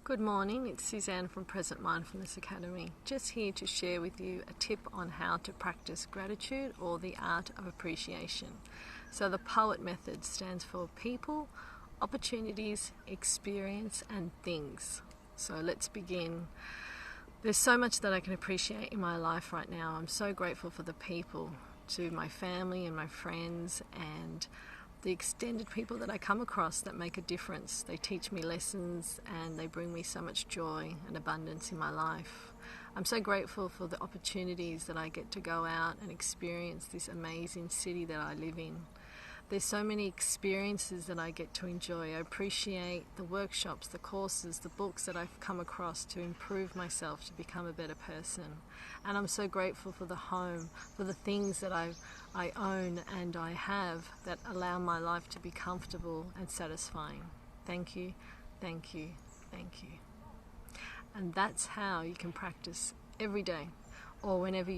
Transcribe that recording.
Good morning, it's Suzanne from Present Mindfulness Academy, just here to share with you a tip on how to practice gratitude or the art of appreciation. So the POET method stands for people, opportunities, experience and things. So let's begin. There's so much that I can appreciate in my life right now. I'm so grateful for the people, to my family and my friends and the extended people that I come across that make a difference. They teach me lessons and they bring me so much joy and abundance in my life. I'm so grateful for the opportunities that I get to go out and experience this amazing city that I live in. There's so many experiences that I get to enjoy. I appreciate the workshops, the courses, the books that I've come across to improve myself, to become a better person. And I'm so grateful for the home, for the things that I own and I have that allow my life to be comfortable and satisfying. Thank you, thank you, thank you. And that's how you can practice every day or whenever